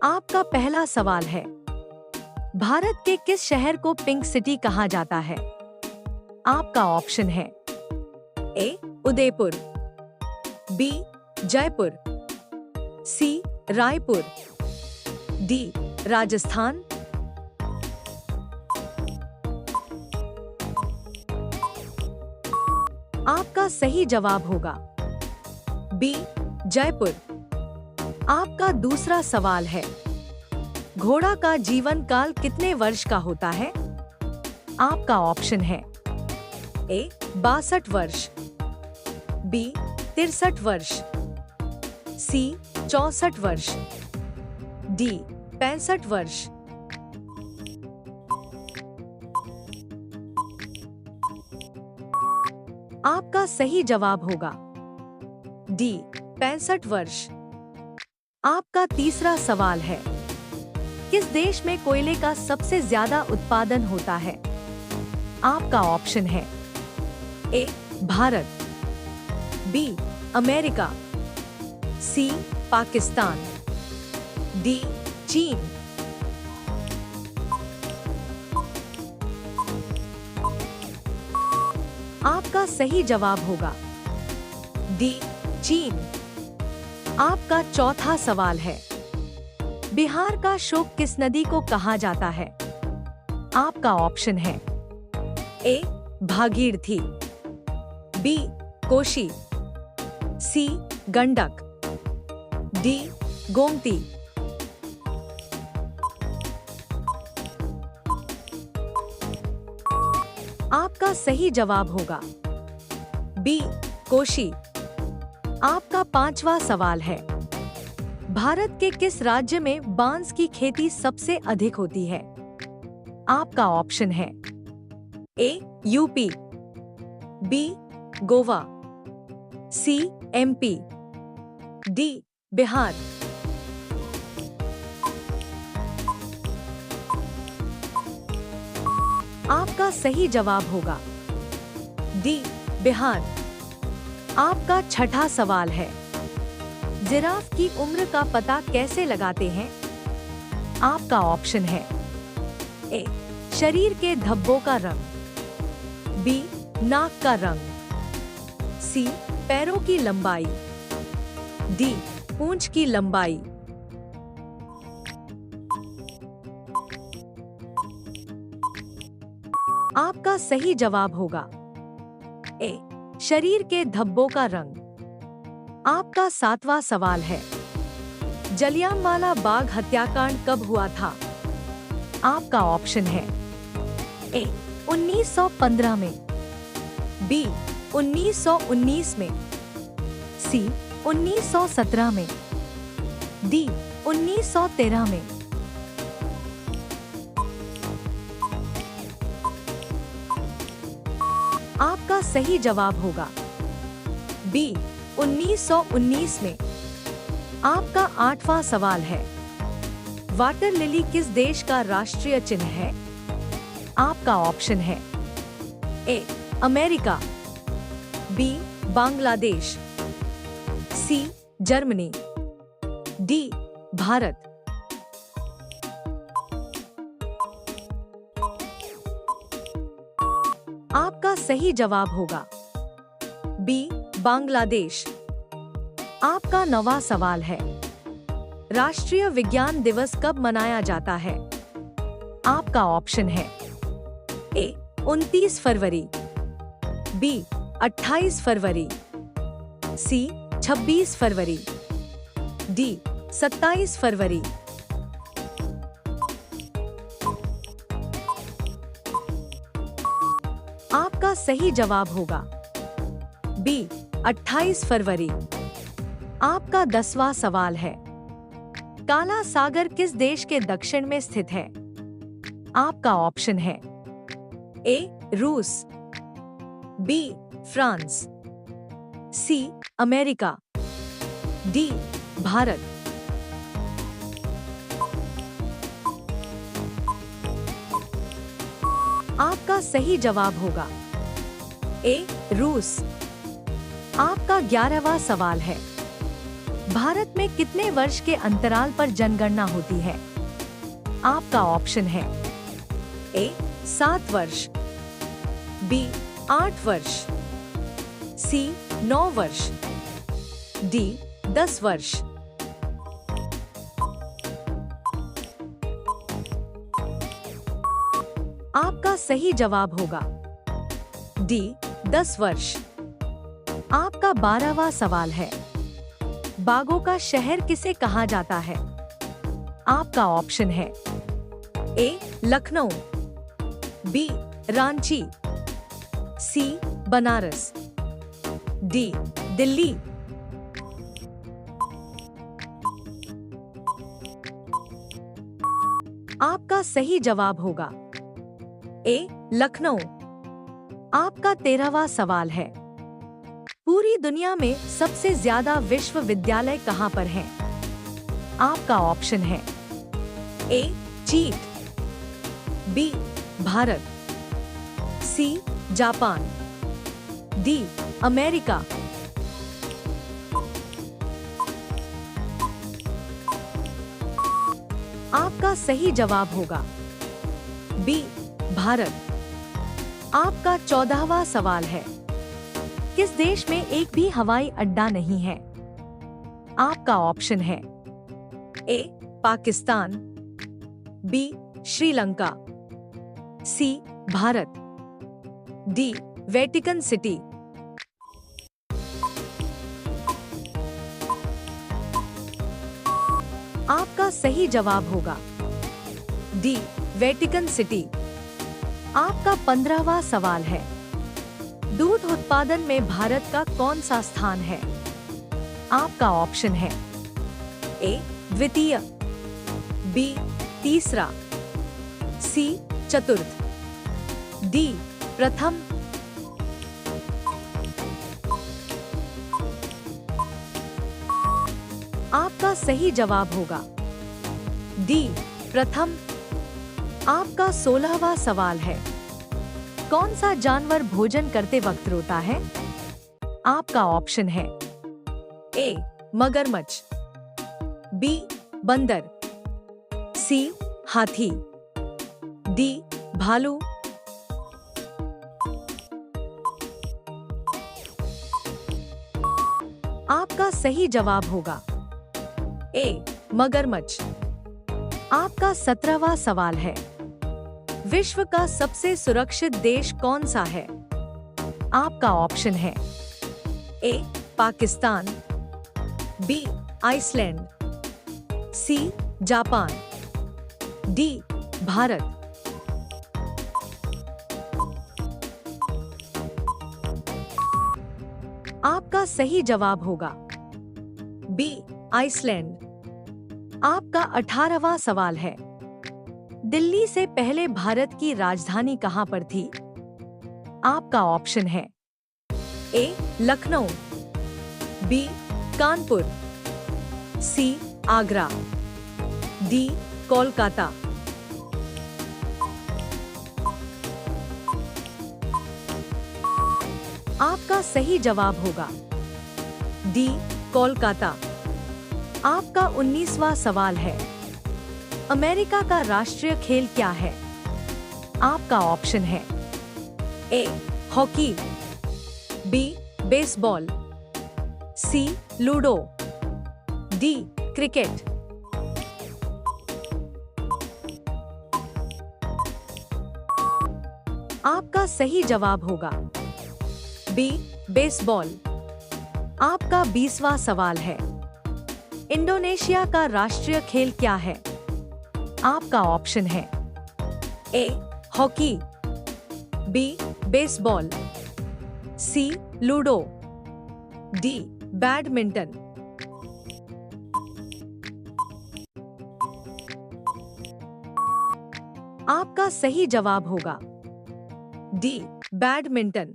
आपका पहला सवाल है, भारत के किस शहर को पिंक सिटी कहा जाता है? आपका ऑप्शन है ए उदयपुर, बी जयपुर, सी रायपुर, डी राजस्थान। आपका सही जवाब होगा बी जयपुर। आपका दूसरा सवाल है, घोड़ा का जीवन काल कितने वर्ष का होता है? आपका ऑप्शन है ए 62 वर्ष, बी 63 वर्ष, सी 64 वर्ष, डी 65 वर्ष। आपका सही जवाब होगा डी 65 वर्ष। आपका तीसरा सवाल है, किस देश में कोयले का सबसे ज्यादा उत्पादन होता है? आपका ऑप्शन है ए भारत, बी अमेरिका, सी पाकिस्तान, डी चीन। आपका सही जवाब होगा डी चीन। आपका चौथा सवाल है, बिहार का शोक किस नदी को कहा जाता है? आपका ऑप्शन है ए भागीरथी, बी कोशी, सी गंडक, डी गोमती। आपका सही जवाब होगा बी कोशी। आपका पांचवा सवाल है, भारत के किस राज्य में बांस की खेती सबसे अधिक होती है? आपका ऑप्शन है ए यूपी, बी गोवा, सी एमपी, डी बिहार। आपका सही जवाब होगा डी बिहार। आपका छठा सवाल है, जिराफ की उम्र का पता कैसे लगाते हैं? आपका ऑप्शन है ए शरीर के धब्बों का रंग, बी नाक का रंग, सी पैरों की लंबाई, डी पूंछ की लंबाई। आपका सही जवाब होगा ए शरीर के धब्बों का रंग। आपका सातवां सवाल है, जलियांवाला बाग हत्याकांड कब हुआ था? आपका ऑप्शन है ए 1915 में, बी 1919 में, सी 1917 में, डी 1913 में। आपका सही जवाब होगा बी 1919 में। आपका आठवां सवाल है, वाटर लिली किस देश का राष्ट्रीय चिन्ह है? आपका ऑप्शन है A America, B Bangladesh, C Germany, D Bharat. आपका सही जवाब होगा बी बांग्लादेश। आपका नौवां सवाल है, राष्ट्रीय विज्ञान दिवस कब मनाया जाता है? आपका ऑप्शन है ए 29 फरवरी, बी 28 फरवरी, सी 26 फरवरी, डी 27 फरवरी। आपका सही जवाब होगा बी 28 फरवरी। आपका 10वां सवाल है, काला सागर किस देश के दक्षिण में स्थित है? आपका ऑप्शन है ए रूस, B France, C America, D Bharat. आपका सही जवाब होगा ए रूस। आपका 11वां सवाल है, भारत में कितने वर्ष के अंतराल पर जनगणना होती है? आपका ऑप्शन है ए 7 वर्ष, बी 8 वर्ष, सी 9 वर्ष, डी 10 वर्ष। आपका सही जवाब होगा डी 10 वर्ष। आपका 12वां सवाल है, बागों का शहर किसे कहा जाता है? आपका ऑप्शन है ए लखनऊ, बी रांची, सी बनारस, डी दिल्ली। आपका सही जवाब होगा ए लखनऊ। आपका 13वां सवाल है, पूरी दुनिया में सबसे ज्यादा विश्वविद्यालय कहां पर हैं? आपका ऑप्शन है ए चीन, B Bharat, C Japan, D America. आपका सही जवाब होगा बी भारत। आपका 14वां सवाल है, किस देश में एक भी हवाई अड्डा नहीं है? आपका ऑप्शन है A Pakistan, B Sri Lanka, C Bharat, D Vatican city. आपका सही जवाब होगा डी वेटिकन सिटी। आपका 15वां सवाल है, दूध उत्पादन में भारत का कौन सा स्थान है? आपका ऑप्शन है ए द्वितीय, बी तीसरा, सी चतुर्थ, डी प्रथम। आपका सही जवाब होगा डी प्रथम। आपका 16वां सवाल है, कौन सा जानवर भोजन करते वक्त रोता है? आपका ऑप्शन है ए मगरमच्छ, बी बंदर, सी हाथी, डी भालू। आपका सही जवाब होगा ए मगरमच्छ। आपका 17वां सवाल है, विश्व का सबसे सुरक्षित देश कौन सा है? आपका ऑप्शन है A Pakistan, B Iceland, C Japan, D Bharat. आपका सही जवाब होगा बी आइसलैंड। आपका 18वां सवाल है, दिल्ली से पहले भारत की राजधानी कहां पर थी? आपका ऑप्शन है ए लखनऊ, बी कानपुर, सी आगरा, डी कोलकाता। आपका सही जवाब होगा डी कोलकाता। आपका 19वां सवाल है, अमेरिका का राष्ट्रीय खेल क्या है? आपका ऑप्शन है A hockey, B baseball, C ludo, D cricket. आपका सही जवाब होगा बी बेसबॉल। आपका 20वां सवाल है, इंडोनेशिया का राष्ट्रीय खेल क्या है? आपका ऑप्शन है A hockey, B baseball, C ludo, D badminton. आपका सही जवाब होगा डी बैडमिंटन।